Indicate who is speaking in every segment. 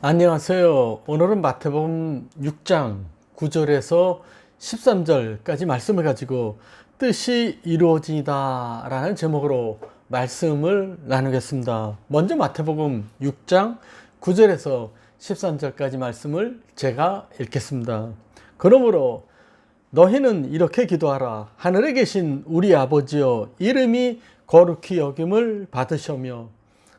Speaker 1: 안녕하세요. 오늘은 마태복음 6장 9절에서 13절까지 말씀을 가지고 뜻이 이루어지다 라는 제목으로 말씀을 나누겠습니다. 먼저 마태복음 6장 9절에서 13절까지 말씀을 제가 읽겠습니다. 그러므로 너희는 이렇게 기도하라. 하늘에 계신 우리 아버지여, 이름이 거룩히 여김을 받으시며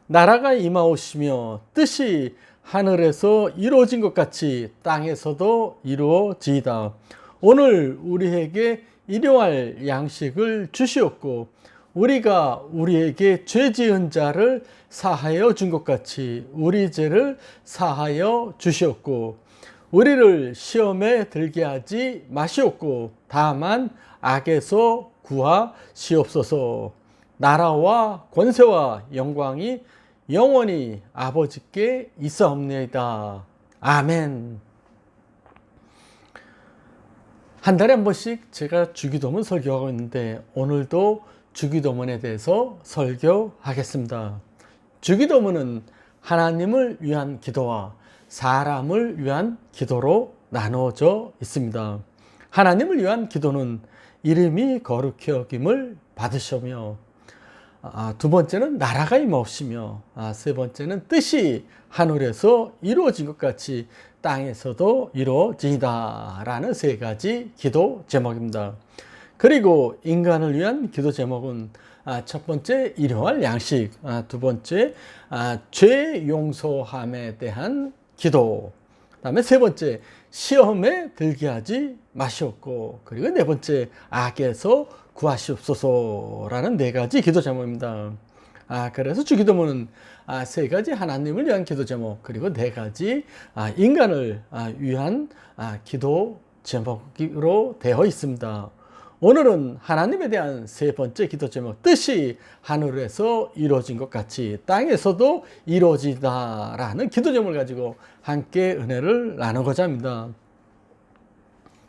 Speaker 1: 나라가 임하오시며 뜻이 하늘에서 이루어진 것 같이 땅에서도 이루어지이다. 오늘 우리에게 일용할 양식을 주시옵고 우리가 우리에게 죄 지은 자를 사하여 준 것 같이 우리 죄를 사하여 주시옵고 우리를 시험에 들게 하지 마시옵고 다만 악에서 구하시옵소서. 나라와 권세와 영광이 영원히 아버지께 있사옵나이다. 아멘. 한 달에 한 번씩 제가 주기도문 설교하고 있는데 오늘도 주기도문에 대해서 설교하겠습니다. 주기도문은 하나님을 위한 기도와 사람을 위한 기도로 나누어져 있습니다. 하나님을 위한 기도는 이름이 거룩히 여김을 받으시며 두 번째는 나라가 임하옵시며 세 번째는 뜻이 하늘에서 이루어진 것 같이 땅에서도 이루어지이다 라는 세 가지 기도 제목입니다. 그리고 인간을 위한 기도 제목은 첫 번째 일용할 양식, 두 번째 죄 용서함에 대한 기도, 그다음에 세 번째 시험에 들게 하지 마시옵고 그리고 네 번째 악에서 구하시옵소서라는 네 가지 기도 제목입니다. 그래서 주기도문은 세 가지 하나님을 위한 기도 제목 그리고 네 가지 인간을 위한 기도 제목으로 되어 있습니다. 오늘은 하나님에 대한 세 번째 기도 제목, 뜻이 하늘에서 이루어진 것 같이 땅에서도 이루어지다라는 기도 제목을 가지고 함께 은혜를 나누고자 합니다.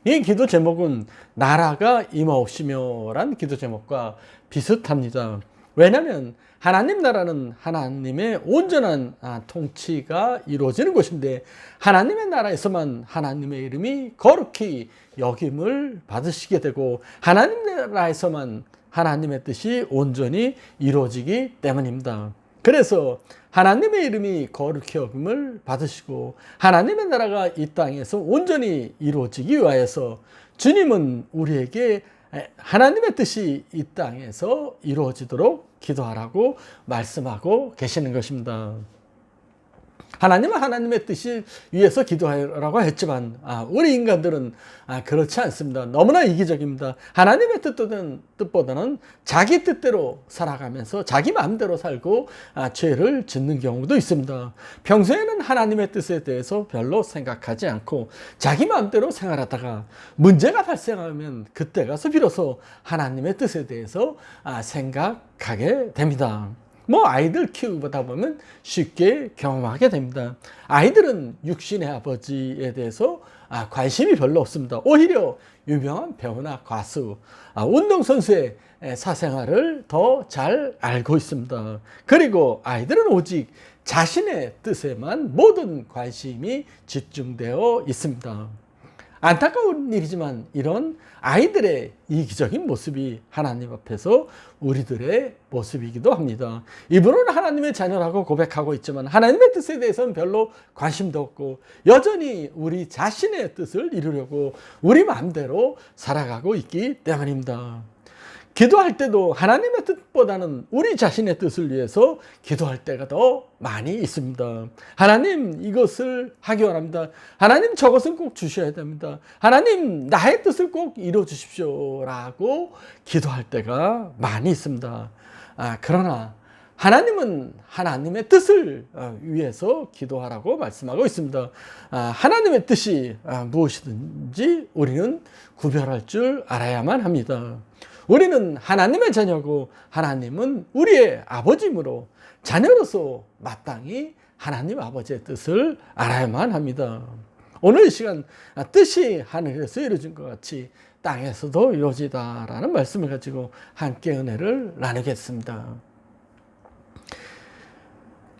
Speaker 1: 이 기도 제목은 나라가 임하옵시며 라는 기도 제목과 비슷합니다. 왜냐하면 하나님 나라는 하나님의 온전한 통치가 이루어지는 곳인데 하나님의 나라에서만 하나님의 이름이 거룩히 여김을 받으시게 되고 하나님 나라에서만 하나님의 뜻이 온전히 이루어지기 때문입니다. 그래서 하나님의 이름이 거룩히 여김을 받으시고 하나님의 나라가 이 땅에서 온전히 이루어지기 위하여서 주님은 우리에게 하나님의 뜻이 이 땅에서 이루어지도록 기도하라고 말씀하고 계시는 것입니다. 하나님은 하나님의 뜻을 위해서 기도하라고 했지만 우리 인간들은 그렇지 않습니다. 너무나 이기적입니다. 하나님의 뜻보다는 자기 뜻대로 살아가면서 자기 마음대로 살고 죄를 짓는 경우도 있습니다. 평소에는 하나님의 뜻에 대해서 별로 생각하지 않고 자기 마음대로 생활하다가 문제가 발생하면 그때 가서 비로소 하나님의 뜻에 대해서 생각하게 됩니다. 아이들 키우다 보면 쉽게 경험하게 됩니다. 아이들은 육신의 아버지에 대해서 관심이 별로 없습니다. 오히려 유명한 배우나 가수, 운동선수의 사생활을 더 잘 알고 있습니다. 그리고 아이들은 오직 자신의 뜻에만 모든 관심이 집중되어 있습니다. 안타까운 일이지만 이런 아이들의 이기적인 모습이 하나님 앞에서 우리들의 모습이기도 합니다. 이분은 하나님의 자녀라고 고백하고 있지만 하나님의 뜻에 대해서는 별로 관심도 없고 여전히 우리 자신의 뜻을 이루려고 우리 마음대로 살아가고 있기 때문입니다. 기도할 때도 하나님의 뜻보다는 우리 자신의 뜻을 위해서 기도할 때가 더 많이 있습니다. 하나님 이것을 하기 원합니다. 하나님 저것은 꼭 주셔야 됩니다. 하나님 나의 뜻을 꼭 이루어 주십시오 라고 기도할 때가 많이 있습니다. 그러나 하나님은 하나님의 뜻을 위해서 기도하라고 말씀하고 있습니다. 하나님의 뜻이 무엇이든지 우리는 구별할 줄 알아야만 합니다. 우리는 하나님의 자녀고 하나님은 우리의 아버지이므로 자녀로서 마땅히 하나님 아버지의 뜻을 알아야만 합니다. 오늘 이 시간 뜻이 하늘에서 이루어진 것 같이 땅에서도 이루어지다라는 말씀을 가지고 함께 은혜를 나누겠습니다.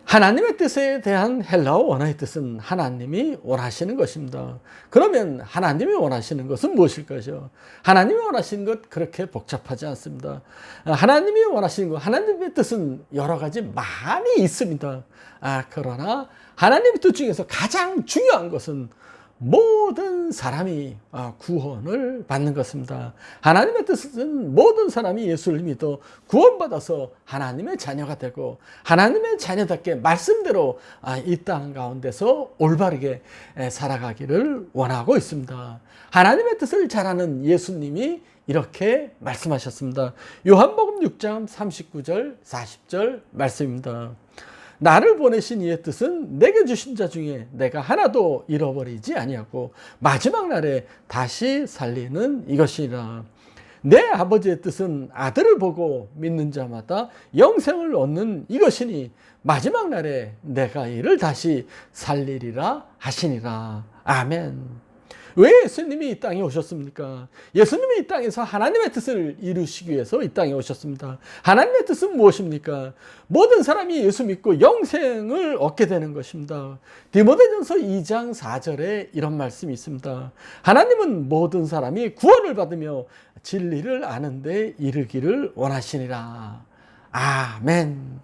Speaker 1: 하나님의 뜻에 대한 헬라어 원어의 뜻은 하나님이 원하시는 것입니다. 그러면 하나님이 원하시는 것은 무엇일까요? 하나님이 원하시는 것 그렇게 복잡하지 않습니다. 하나님이 원하시는 것, 하나님의 뜻은 여러 가지 많이 있습니다. 그러나 하나님의 뜻 중에서 가장 중요한 것은 모든 사람이 구원을 받는 것입니다. 하나님의 뜻은 모든 사람이 예수를 믿어 구원받아서 하나님의 자녀가 되고 하나님의 자녀답게 말씀대로 이 땅 가운데서 올바르게 살아가기를 원하고 있습니다. 하나님의 뜻을 잘 아는 예수님이 이렇게 말씀하셨습니다. 요한복음 6장 39절 40절 말씀입니다. 나를 보내신 이의 뜻은 내게 주신 자 중에 내가 하나도 잃어버리지 아니하고 마지막 날에 다시 살리는 이것이라. 내 아버지의 뜻은 아들을 보고 믿는 자마다 영생을 얻는 이것이니 마지막 날에 내가 이를 다시 살리리라 하시니라. 아멘. 왜 예수님이 이 땅에 오셨습니까? 예수님이 이 땅에서 하나님의 뜻을 이루시기 위해서 이 땅에 오셨습니다. 하나님의 뜻은 무엇입니까? 모든 사람이 예수 믿고 영생을 얻게 되는 것입니다. 디모데전서 2장 4절에 이런 말씀이 있습니다. 하나님은 모든 사람이 구원을 받으며 진리를 아는 데 이르기를 원하시니라. 아멘.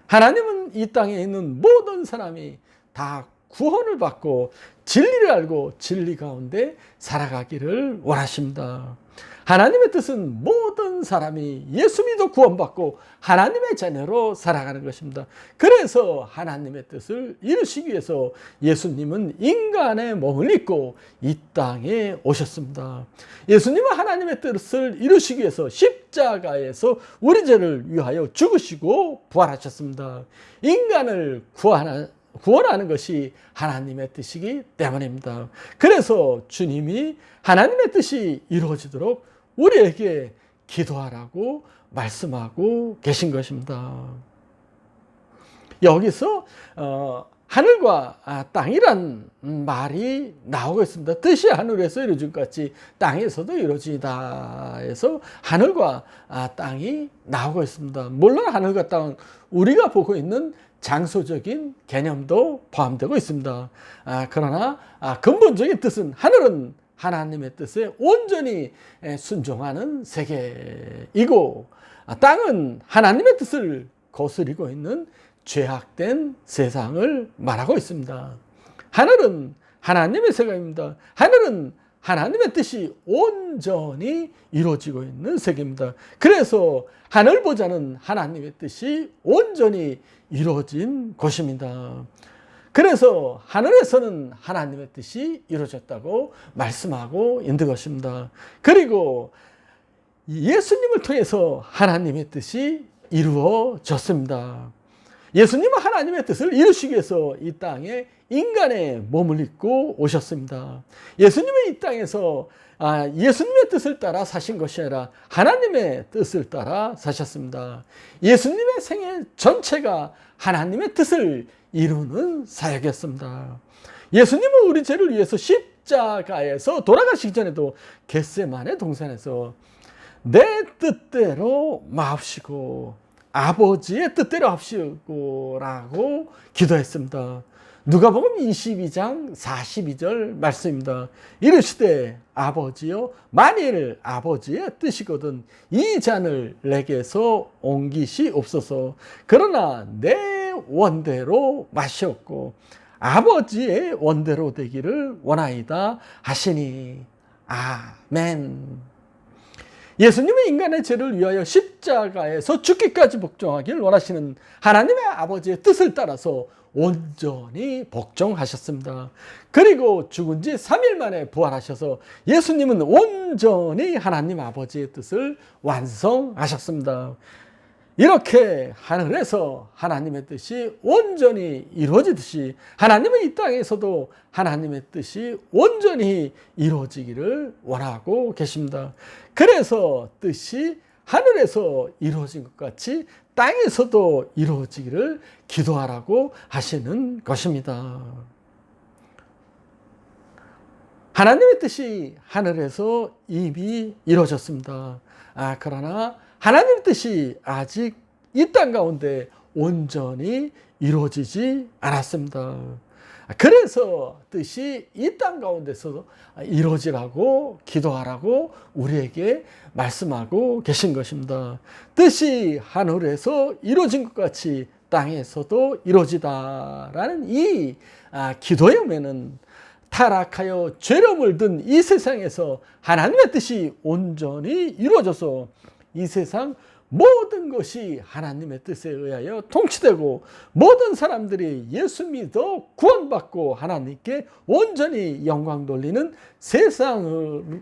Speaker 1: 하나님은 이 땅에 있는 모든 사람이 다 구원을 받고 진리를 알고 진리 가운데 살아가기를 원하십니다. 하나님의 뜻은 모든 사람이 예수 믿어 구원받고 하나님의 자녀로 살아가는 것입니다. 그래서 하나님의 뜻을 이루시기 위해서 예수님은 인간의 몸을 입고 이 땅에 오셨습니다. 예수님은 하나님의 뜻을 이루시기 위해서 십자가에서 우리 죄를 위하여 죽으시고 부활하셨습니다. 인간을 구원하는 것이 하나님의 뜻이기 때문입니다. 그래서 주님이 하나님의 뜻이 이루어지도록 우리에게 기도하라고 말씀하고 계신 것입니다. 여기서 하늘과 땅이란 말이 나오고 있습니다. 뜻이 하늘에서 이루어진 것 같이 땅에서도 이루어지다 해서 하늘과 땅이 나오고 있습니다. 물론 하늘과 땅은 우리가 보고 있는 장소적인 개념도 포함되고 있습니다. 그러나 근본적인 뜻은 하늘은 하나님의 뜻에 온전히 순종하는 세계이고 땅은 하나님의 뜻을 거스리고 있는 죄악된 세상을 말하고 있습니다. 하늘은 하나님의 세계입니다. 하늘은 하나님의 뜻이 온전히 이루어지고 있는 세계입니다. 그래서 하늘보다는 하나님의 뜻이 온전히 이루어진 곳입니다. 그래서 하늘에서는 하나님의 뜻이 이루어졌다고 말씀하고 있는 것입니다. 그리고 예수님을 통해서 하나님의 뜻이 이루어졌습니다. 예수님은 하나님의 뜻을 이루시기 위해서 이 땅에 인간의 몸을 입고 오셨습니다. 예수님은 이 땅에서 예수님의 뜻을 따라 사신 것이 아니라 하나님의 뜻을 따라 사셨습니다. 예수님의 생애 전체가 하나님의 뜻을 이루는 사역이었습니다. 예수님은 우리 죄를 위해서 십자가에서 돌아가시기 전에도 겟세마네 동산에서 내 뜻대로 마옵시고 아버지의 뜻대로 합시고 라고 기도했습니다. 누가복음 22장 42절 말씀입니다. 이르시되 아버지여 만일 아버지의 뜻이거든 이 잔을 내게서 옮기시옵소서. 그러나 내 원대로 마시옵고 아버지의 원대로 되기를 원하이다 하시니. 아멘. 예수님은 인간의 죄를 위하여 십자가에서 죽기까지 복종하기를 원하시는 하나님의 아버지의 뜻을 따라서 온전히 복종하셨습니다. 그리고 죽은 지 3일 만에 부활하셔서 예수님은 온전히 하나님 아버지의 뜻을 완성하셨습니다. 이렇게 하늘에서 하나님의 뜻이 온전히 이루어지듯이 하나님은 이 땅에서도 하나님의 뜻이 온전히 이루어지기를 원하고 계십니다. 그래서 뜻이 하늘에서 이루어진 것 같이 땅에서도 이루어지기를 기도하라고 하시는 것입니다. 하나님의 뜻이 하늘에서 이미 이루어졌습니다. 그러나 하나님의 뜻이 아직 이 땅 가운데 온전히 이루어지지 않았습니다. 그래서 뜻이 이 땅 가운데서 이루어지라고 기도하라고 우리에게 말씀하고 계신 것입니다. 뜻이 하늘에서 이루어진 것 같이 땅에서도 이루어지다라는 이 기도의 의미는 타락하여 죄로 물든 이 세상에서 하나님의 뜻이 온전히 이루어져서 이 세상 모든 것이 하나님의 뜻에 의하여 통치되고 모든 사람들이 예수 믿어 구원받고 하나님께 온전히 영광 돌리는 세상으로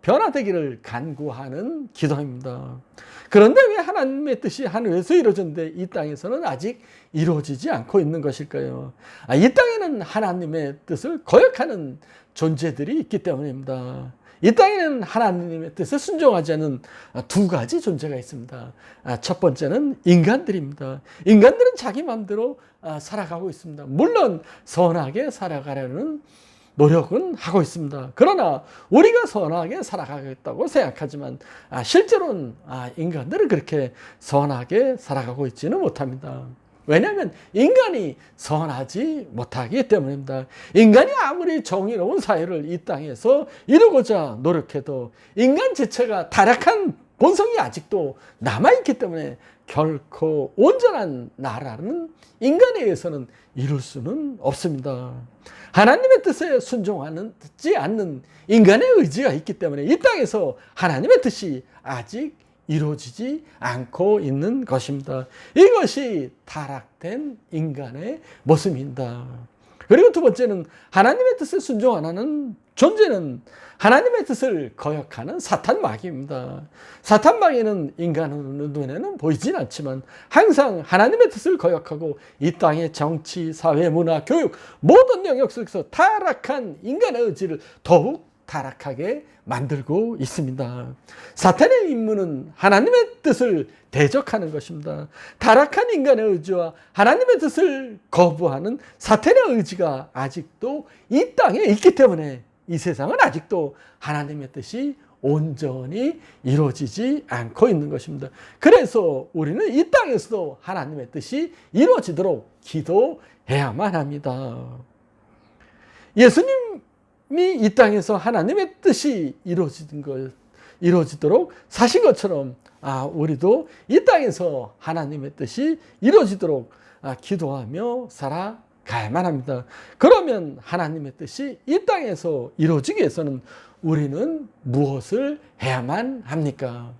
Speaker 1: 변화되기를 간구하는 기도입니다. 그런데 왜 하나님의 뜻이 하늘에서 이루어졌는데 이 땅에서는 아직 이루어지지 않고 있는 것일까요? 이 땅에는 하나님의 뜻을 거역하는 존재들이 있기 때문입니다. 이 땅에는 하나님의 뜻에 순종하지 않은 두 가지 존재가 있습니다. 첫 번째는 인간들입니다. 인간들은 자기 마음대로 살아가고 있습니다. 물론 선하게 살아가려는 노력은 하고 있습니다. 그러나 우리가 선하게 살아가겠다고 생각하지만 실제로는 인간들은 그렇게 선하게 살아가고 있지는 못합니다. 왜냐하면 인간이 선하지 못하기 때문입니다. 인간이 아무리 정의로운 사회를 이 땅에서 이루고자 노력해도 인간 자체가 타락한 본성이 아직도 남아있기 때문에 결코 온전한 나라는 인간에 의해서는 이룰 수는 없습니다. 하나님의 뜻에 순종하지 않는 인간의 의지가 있기 때문에 이 땅에서 하나님의 뜻이 아직 이루어지지 않고 있는 것입니다. 이것이 타락된 인간의 모습입니다. 그리고 두 번째는 하나님의 뜻에 순종 안 하는 존재는 하나님의 뜻을 거역하는 사탄 마귀입니다. 사탄 마귀는 인간의 눈에는 보이진 않지만 항상 하나님의 뜻을 거역하고 이 땅의 정치, 사회, 문화, 교육 모든 영역 속에서 타락한 인간의 의지를 더욱 타락하게 만들고 있습니다. 사탄의 임무는 하나님의 뜻을 대적하는 것입니다. 타락한 인간의 의지와 하나님의 뜻을 거부하는 사탄의 의지가 아직도 이 땅에 있기 때문에 이 세상은 아직도 하나님의 뜻이 온전히 이루어지지 않고 있는 것입니다. 그래서 우리는 이 땅에서도 하나님의 뜻이 이루어지도록 기도해야만 합니다. 예수님이 이 땅에서 하나님의 뜻이 이루어지도록 사신 것처럼 우리도 이 땅에서 하나님의 뜻이 이루어지도록 기도하며 살아가야만 합니다. 그러면 하나님의 뜻이 이 땅에서 이루어지기 위해서는 우리는 무엇을 해야만 합니까?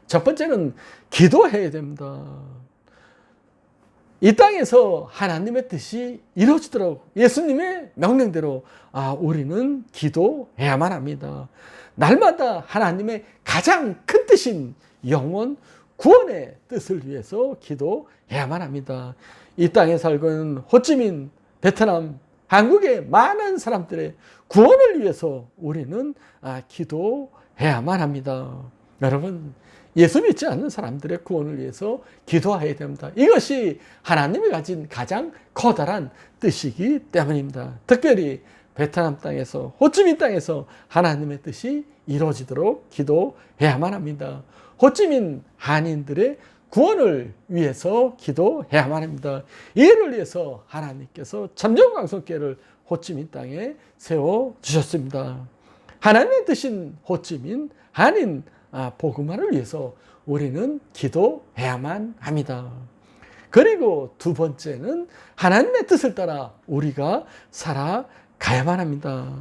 Speaker 1: 첫 번째는 기도해야 됩니다. 이 땅에서 하나님의 뜻이 이루어지도록 예수님의 명령대로 우리는 기도해야만 합니다. 날마다 하나님의 가장 큰 뜻인 영원 구원의 뜻을 위해서 기도해야만 합니다. 이 땅에 살고 있는 호찌민, 베트남, 한국의 많은 사람들의 구원을 위해서 우리는 기도해야만 합니다. 여러분, 예수 믿지 않는 사람들의 구원을 위해서 기도해야 됩니다. 이것이 하나님이 가진 가장 커다란 뜻이기 때문입니다. 특별히 베트남 땅에서, 호찌민 땅에서 하나님의 뜻이 이루어지도록 기도해야만 합니다. 호찌민 한인들의 구원을 위해서 기도해야만 합니다. 이를 위해서 하나님께서 참정광성교회를 호찌민 땅에 세워주셨습니다. 하나님의 뜻인 호찌민 한인 복음화를 위해서 우리는 기도해야만 합니다. 그리고 두 번째는 하나님의 뜻을 따라 우리가 살아가야만 합니다.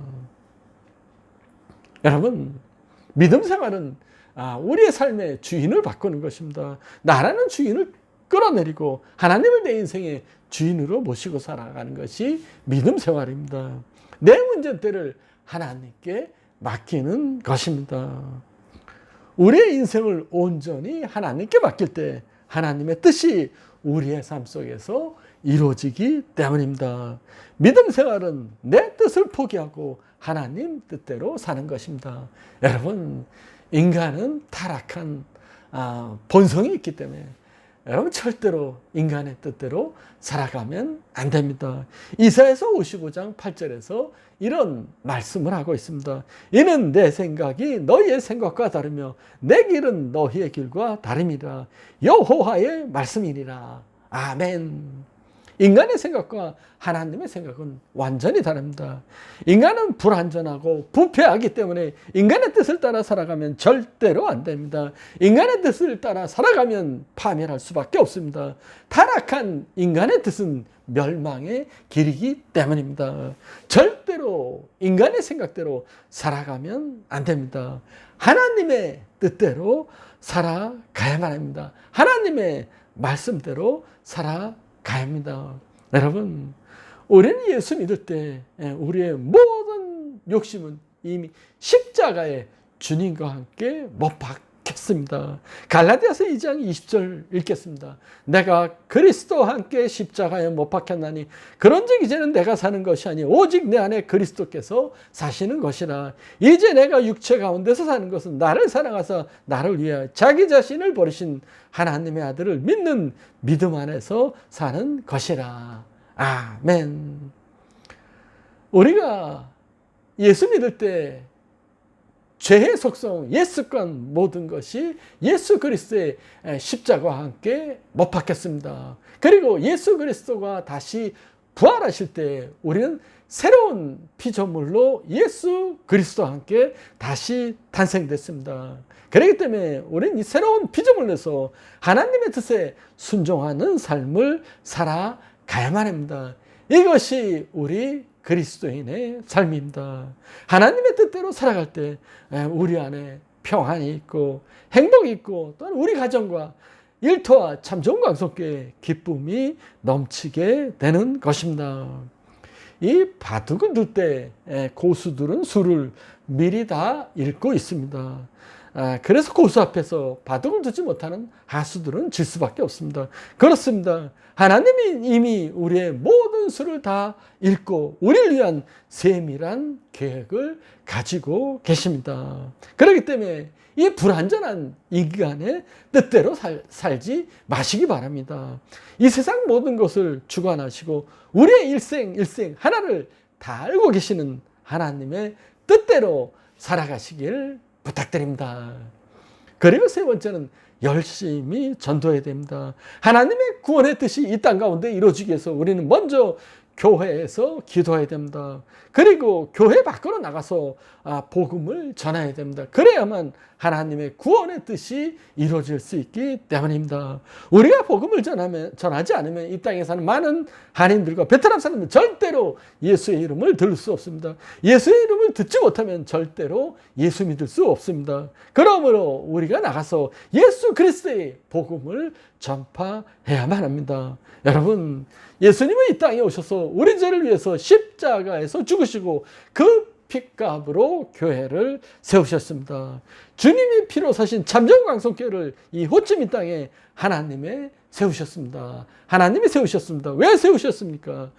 Speaker 1: 여러분, 믿음 생활은 우리의 삶의 주인을 바꾸는 것입니다. 나라는 주인을 끌어내리고 하나님을 내 인생의 주인으로 모시고 살아가는 것이 믿음 생활입니다. 내 운전대를 하나님께 맡기는 것입니다. 우리의 인생을 온전히 하나님께 맡길 때 하나님의 뜻이 우리의 삶 속에서 이루어지기 때문입니다. 믿음 생활은 내 뜻을 포기하고 하나님 뜻대로 사는 것입니다. 여러분, 인간은 타락한 본성이 있기 때문에 여러분 절대로 인간의 뜻대로 살아가면 안 됩니다. 이사야서 55장 8절에서 이런 말씀을 하고 있습니다. 이는 내 생각이 너희의 생각과 다르며 내 길은 너희의 길과 다름이라. 여호와의 말씀이니라. 아멘. 인간의 생각과 하나님의 생각은 완전히 다릅니다. 인간은 불완전하고 부패하기 때문에 인간의 뜻을 따라 살아가면 절대로 안 됩니다. 인간의 뜻을 따라 살아가면 파멸할 수밖에 없습니다. 타락한 인간의 뜻은 멸망의 길이기 때문입니다. 절대로 인간의 생각대로 살아가면 안 됩니다. 하나님의 뜻대로 살아가야만 합니다. 하나님의 말씀대로 살아가야 합니다. 여러분, 우리는 예수 믿을 때 우리의 모든 욕심은 이미 십자가에 주님과 함께 못 박혔습니다. 갈라디아서 2장 20절 읽겠습니다. 내가 그리스도와 함께 십자가에 못 박혔나니 그런즉 이제는 내가 사는 것이 아니 오직 내 안에 그리스도께서 사시는 것이라. 이제 내가 육체 가운데서 사는 것은 나를 사랑하사 나를 위하여 자기 자신을 버리신 하나님의 아들을 믿는 믿음 안에서 사는 것이라. 아멘. 우리가 예수 믿을 때 죄의 속성, 옛 습관 모든 것이 예수 그리스도의 십자가와 함께 못 박혔습니다. 그리고 예수 그리스도가 다시 부활하실 때 우리는 새로운 피조물로 예수 그리스도와 함께 다시 탄생됐습니다. 그렇기 때문에 우리는 이 새로운 피조물로서 하나님의 뜻에 순종하는 삶을 살아가야만 합니다. 이것이 우리 그리스도인의 삶입니다. 하나님의 뜻대로 살아갈 때 우리 안에 평안이 있고 행복이 있고 또한 우리 가정과 일터와 참 좋은 광속교회 기쁨이 넘치게 되는 것입니다. 이 바둑을 둘 때 고수들은 수를 미리 다 읽고 있습니다. 그래서 고수 앞에서 바둑을 두지 못하는 하수들은 질 수밖에 없습니다. 그렇습니다. 하나님이 이미 우리의 모든 수를 다 읽고 우리를 위한 세밀한 계획을 가지고 계십니다. 그렇기 때문에 이 불완전한 인간의 뜻대로 살지 마시기 바랍니다. 이 세상 모든 것을 주관하시고 우리의 일생 하나를 다 알고 계시는 하나님의 뜻대로 살아가시길 부탁드립니다. 그리고 세 번째는 열심히 전도해야 됩니다. 하나님의 구원의 뜻이 이 땅 가운데 이루어지기 위해서 우리는 먼저 교회에서 기도해야 됩니다. 그리고 교회 밖으로 나가서 복음을 전해야 됩니다. 그래야만 하나님의 구원의 뜻이 이루어질 수 있기 때문입니다. 우리가 복음을 전하지 않으면 이 땅에 사는 많은 한인들과 베트남 사람들은 절대로 예수의 이름을 들을 수 없습니다. 예수의 이름을 듣지 못하면 절대로 예수 믿을 수 없습니다. 그러므로 우리가 나가서 예수 그리스도의 복음을 전파해야만 합니다. 여러분, 예수님은 이 땅에 오셔서 우리 죄를 위해서 십자가에서 죽으시고 그 핏값으로 교회를 세우셨습니다. 주님이 피로 사신 참전 광성교회를 이 호치민 땅에 하나님이 세우셨습니다. 하나님이 세우셨습니다. 왜 세우셨습니까?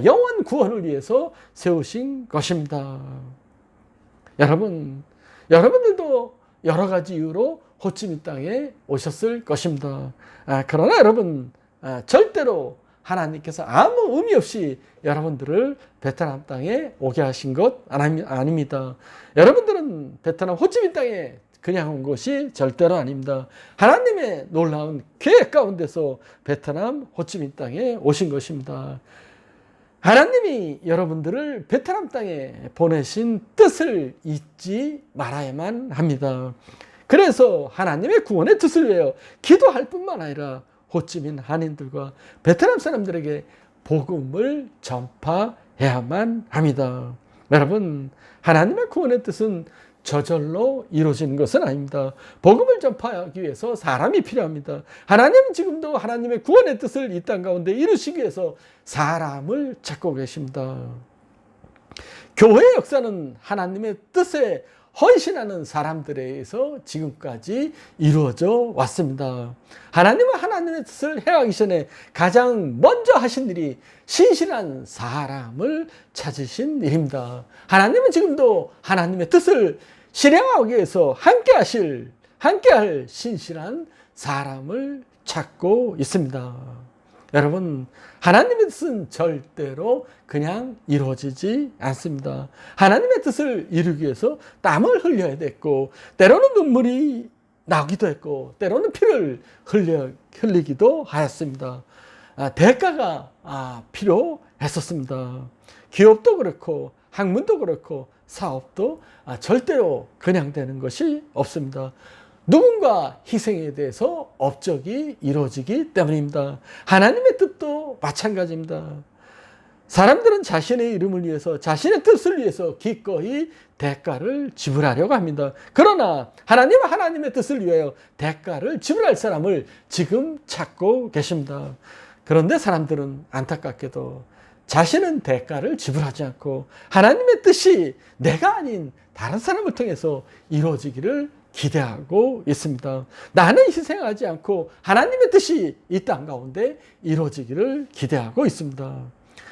Speaker 1: 영원 구원을 위해서 세우신 것입니다. 여러분들도 여러 가지 이유로 호치민 땅에 오셨을 것입니다. 그러나 여러분, 절대로 하나님께서 아무 의미 없이 여러분들을 베트남 땅에 오게 하신 것 아닙니다. 여러분들은 베트남 호치민 땅에 그냥 온 것이 절대로 아닙니다. 하나님의 놀라운 계획 가운데서 베트남 호치민 땅에 오신 것입니다. 하나님이 여러분들을 베트남 땅에 보내신 뜻을 잊지 말아야만 합니다. 그래서 하나님의 구원의 뜻을 위하여 기도할 뿐만 아니라 호치민 한인들과 베트남 사람들에게 복음을 전파해야만 합니다. 여러분, 하나님의 구원의 뜻은 저절로 이루어지는 것은 아닙니다. 복음을 전파하기 위해서 사람이 필요합니다. 하나님은 지금도 하나님의 구원의 뜻을 이 땅 가운데 이루시기 위해서 사람을 찾고 계십니다. 교회의 역사는 하나님의 뜻에 헌신하는 사람들에 의해서 지금까지 이루어져 왔습니다. 하나님은 하나님의 뜻을 행하기 전에 가장 먼저 하신 일이 신실한 사람을 찾으신 일입니다. 하나님은 지금도 하나님의 뜻을 실행하기 위해서 함께할 신실한 사람을 찾고 있습니다. 여러분, 하나님의 뜻은 절대로 그냥 이루어지지 않습니다. 하나님의 뜻을 이루기 위해서 땀을 흘려야 됐고, 때로는 눈물이 나기도 했고, 때로는 피를 흘리기도 하였습니다. 대가가 필요했었습니다. 기업도 그렇고 학문도 그렇고 사업도 절대로 그냥 되는 것이 없습니다. 누군가 희생에 대해서 업적이 이루어지기 때문입니다. 하나님의 뜻도 마찬가지입니다. 사람들은 자신의 이름을 위해서, 자신의 뜻을 위해서 기꺼이 대가를 지불하려고 합니다. 그러나 하나님은 하나님의 뜻을 위하여 대가를 지불할 사람을 지금 찾고 계십니다. 그런데 사람들은 안타깝게도 자신은 대가를 지불하지 않고 하나님의 뜻이 내가 아닌 다른 사람을 통해서 이루어지기를 기대하고 있습니다. 나는 희생하지 않고 하나님의 뜻이 이 땅 가운데 이루어지기를 기대하고 있습니다.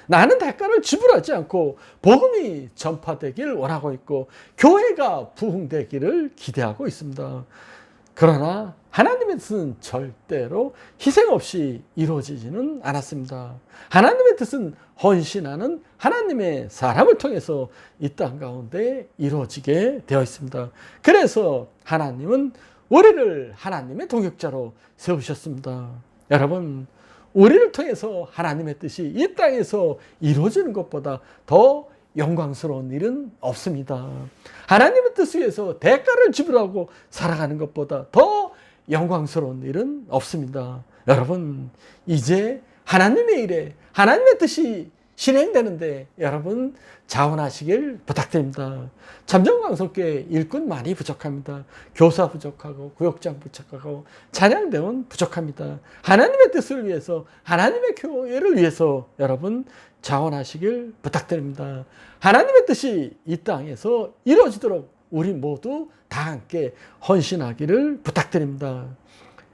Speaker 1: 나는 대가를 지불하지 않고 복음이 전파되길 원하고 있고 교회가 부흥되기를 기대하고 있습니다. 그러나 하나님의 뜻은 절대로 희생 없이 이루어지지는 않았습니다. 하나님의 뜻은 헌신하는 하나님의 사람을 통해서 이 땅 가운데 이루어지게 되어 있습니다. 그래서 하나님은 우리를 하나님의 동역자로 세우셨습니다. 여러분, 우리를 통해서 하나님의 뜻이 이 땅에서 이루어지는 것보다 더 영광스러운 일은 없습니다. 하나님의 뜻 위해서 대가를 지불하고 살아가는 것보다 더 영광스러운 일은 없습니다. 여러분, 이제 하나님의 일에 하나님의 뜻이 실행되는데 여러분 자원하시길 부탁드립니다. 참정광석교회 일꾼 많이 부족합니다. 교사 부족하고 구역장 부족하고 찬양대원 부족합니다. 하나님의 뜻을 위해서 하나님의 교회를 위해서 여러분 자원하시길 부탁드립니다. 하나님의 뜻이 이 땅에서 이루어지도록 우리 모두 다 함께 헌신하기를 부탁드립니다.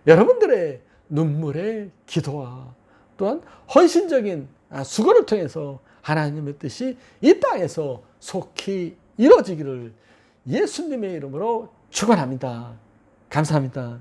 Speaker 1: 여러분들의 눈물의 기도와 또한 헌신적인 수고를 통해서 하나님의 뜻이 이 땅에서 속히 이루어지기를 예수님의 이름으로 축원합니다. 감사합니다.